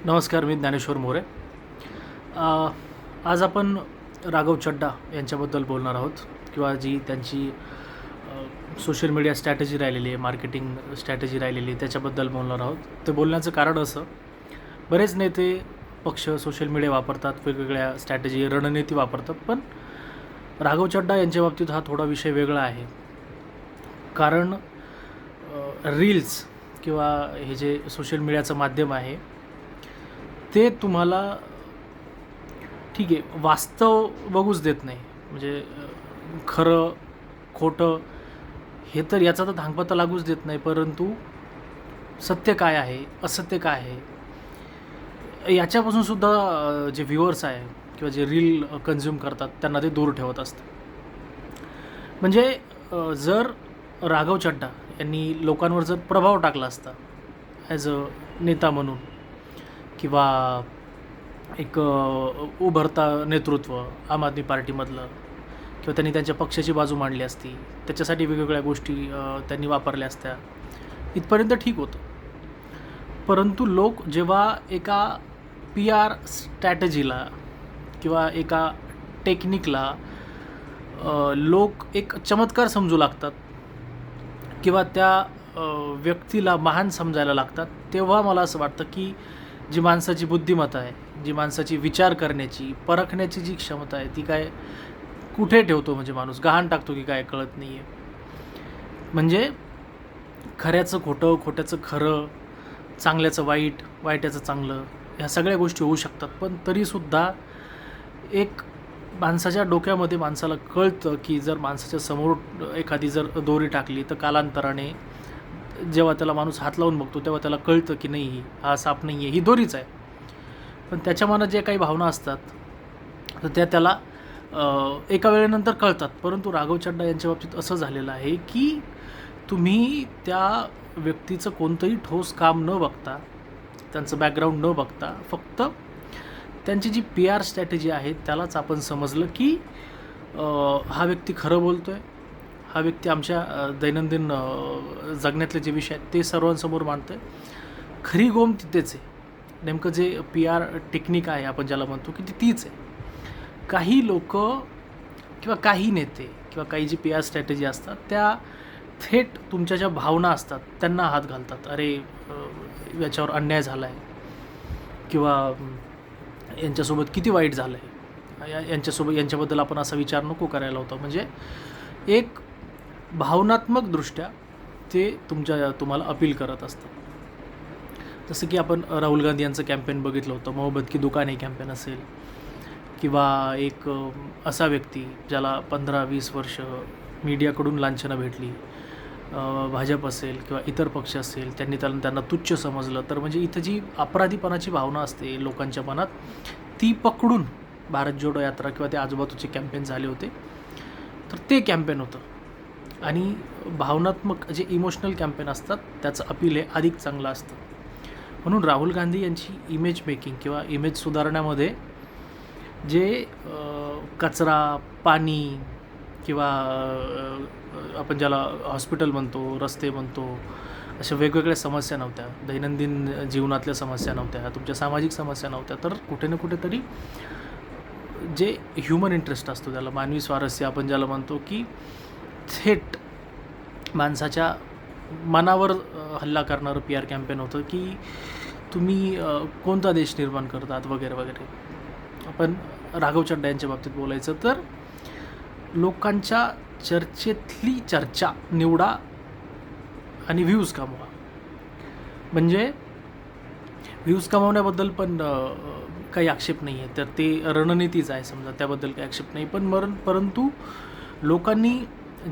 नमस्कार, मी ज्ञानेश्वर मोरे. अ, आज आपण राघव चड्डा यांच्याबद्दल बोलणार आहोत किंवा जी त्यांची सोशल मीडिया स्ट्रॅटेजी राहिलेली आहे, मार्केटिंग स्ट्रॅटेजी राहिलेली आहे, त्याच्याबद्दल बोलणार आहोत. ते बोलण्याचं कारण असं, बरेच नेते, पक्ष सोशल मीडिया वापरतात, वेगवेगळ्या स्ट्रॅटेजी, रणनीती वापरतात. पण राघव चड्डा यांच्या बाबतीत हा थोडा विषय वेगळा आहे. कारण रील्स किंवा हे जे सोशल मीडियाचं माध्यम आहे, ते तुम्हाला ठीक आहे वास्तव बघूच देत नाही. म्हणजे खरं खोटं हे तर याचा तर धांगपत्ता लागूच देत नाही, परंतु सत्य काय आहे, असत्य काय आहे, याच्यापासून सुद्धा जे व्ह्युअर्स आहे किंवा जे रील कन्झ्युम करतात त्यांना ते दूर ठेवत असतं. म्हणजे जर राघव चड्डा यांनी लोकांवर जर प्रभाव टाकला असता ॲज अ नेता म्हणून, किंवा एक उभरता नेतृत्व आम आदमी पार्टीमधलं, किंवा त्यांनी त्यांच्या पक्षाची बाजू मांडली असती, त्याच्यासाठी वेगवेगळ्या गोष्टी त्यांनी वापरल्या असत्या, इथपर्यंत ठीक होतं. परंतु लोक जेव्हा एका PR स्ट्रॅटेजीला किंवा एका टेक्निकला लोक एक चमत्कार समजू लागतात किंवा त्या व्यक्तीला महान समजायला लागतात, तेव्हा मला असं वाटतं की जी माणसाची बुद्धिमत्ता आहे, जी माणसाची विचार करण्याची, परखण्याची जी क्षमता आहे, ती काय कुठे ठेवतो, म्हणजे माणूस गहाण टाकतो की काय कळत नाही आहे. म्हणजे खऱ्याचं खोटं, खोट्याचं खरं, चांगल्याचं वाईट, वाईटाचं चांगलं, ह्या सगळ्या गोष्टी होऊ शकतात. पण तरीसुद्धा एक माणसाच्या डोक्यामध्ये माणसाला कळतं की जर माणसाच्या समोर एखादी जर दोरी टाकली तर कालांतराने जेव्हा त्याला माणूस हात लावून बघतो तेव्हा त्याला कळतं की नाही, हा साप नाही आहे, ही दोरीच आहे. पण त्याच्या मनात जे काही भावना असतात तर त्या त्याला एका वेळेनंतर कळतात. परंतु राघव चड्डा यांच्या बाबतीत असं झालेलं आहे की तुम्ही त्या व्यक्तीचं कोणतंही ठोस काम न बघता, त्यांचं बॅकग्राऊंड न बघता, फक्त त्यांची जी PR स्ट्रॅटेजी आहे त्यालाच आपण समजलं की हा व्यक्ती खरं बोलतो आहे, हा व्यक्ती आमच्या दैनंदिन जगण्यातले जे विषय आहेत ते सर्वांसमोर मांडतो आहे. खरी गोम तिथेच आहे. नेमकं जे PR टेक्निक आहे आपण ज्याला म्हणतो की ती तीच आहे. काही लोक किंवा काही नेते किंवा काही जी PR स्ट्रॅटेजी असतात त्या थेट तुमच्या ज्या भावना असतात त्यांना हात घालतात. अरे याच्यावर अन्याय झाला आहे, किंवा यांच्यासोबत किती वाईट झालं आहे, यांच्याबद्दल आपण असा विचार नको करायला होता. म्हणजे एक भावनात्मकदृष्ट्या ते तुम्हाला अपील करत असतं. जसं की आपण राहुल गांधी यांचं कॅम्पेन बघितलं होतं, मोहब्बत की दुकान हे कॅम्पेन असेल, किंवा एक असा व्यक्ती ज्याला 15-20 वर्ष मीडियाकडून लांछनं भेटली, भाजप असेल किंवा इतर पक्ष असेल, त्यांना तुच्छ समजलं. तर म्हणजे इथं जी अपराधीपणाची भावना असते लोकांच्या मनात, ती पकडून भारत जोडो यात्रा किंवा ते आजूबाजूचे कॅम्पेन झाले होते. तर ते कॅम्पेन होतं. आणि भावनात्मक जे इमोशनल कॅम्पेन असतात त्याचं अपील हे अधिक चांगलं असतं. म्हणून राहुल गांधी यांची इमेज मेकिंग किंवा इमेज सुधारण्यामध्ये जे कचरा, पाणी, किंवा आपण ज्याला हॉस्पिटल म्हणतो, रस्ते म्हणतो, अशा वेगवेगळ्या समस्या नव्हत्या, दैनंदिन जीवनातल्या समस्या नव्हत्या, तुमच्या सामाजिक समस्या नव्हत्या. तर कुठे ना कुठेतरी जे ह्युमन इंटरेस्ट असतो, त्याला मानवी स्वारस्य आपण ज्याला म्हणतो, की थेट माणसाच्या मनावर हल्ला करणारं PR कॅम्पेन होतं की तुम्ही कोणता देश निर्माण करतात वगैरे वगैरे. आपण राघव चड्डा यांच्या बाबतीत बोलायचं तर लोकांच्या चर्चेतली चर्चा निवडा आणि व्ह्यूज कमवा. म्हणजे व्ह्यूज कमावण्याबद्दल पण काही आक्षेप नाही आहे, तर ते रणनीतीच आहे समजा, त्याबद्दल काही आक्षेप नाही. परंतु लोकांनी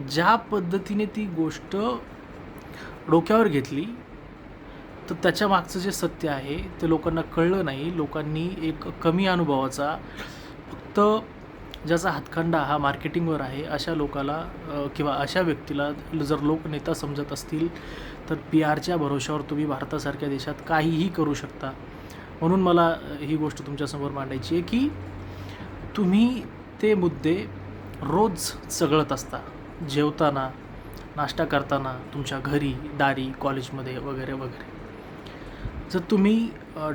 ज्या पद्धतीने ती गोष्ट डोक्यावर घेतली तर त्याच्या मागचं जे सत्य आहे ते लोकांना कळलं नाही. लोकांनी एक कमी अनुभवाचा, फक्त ज्याचा हातखंडा हा मार्केटिंगवर आहे, अशा लोकाला किंवा अशा व्यक्तीला जर लोक नेता समजत असतील तर PRच्या भरोश्यावर तुम्ही भारतासारख्या देशात काहीही करू शकता. म्हणून मला ही गोष्ट तुमच्यासमोर मांडायची आहे की तुम्ही ते मुद्दे रोज चघळत असता, जेवताना, नाश्ता करताना, तुमच्या घरी, दारी, कॉलेजमध्ये वगैरे वगैरे. जर तुम्ही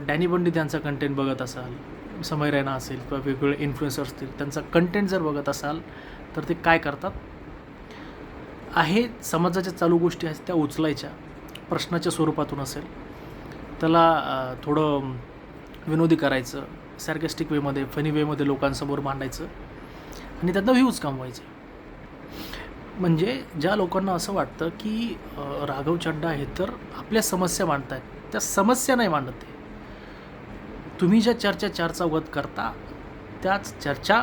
डॅनी पंडित यांचा कंटेंट बघत असाल, समय रैना असेल किंवा वेगवेगळे इन्फ्लुएन्सर असतील, त्यांचा कंटेंट जर बघत असाल तर ते काय करतात आहे, समाजाच्या चालू गोष्टी आहेत त्या उचलायच्या, प्रश्नाच्या स्वरूपातून असेल त्याला थोडं विनोदी करायचं, सॅर्कॅस्टिक वेमध्ये, फनी वेमध्ये लोकांसमोर मांडायचं आणि त्यातनं व्ह्यूज कमवायचे. म्हणजे ज्या लोकांना असं वाटतं की राघव चड्डा हे तर आपल्या समस्या मांडत आहेत, त्या समस्या नाही मांडत आहे. तुम्ही ज्या चर्चा चार चौघात करता त्याच चर्चा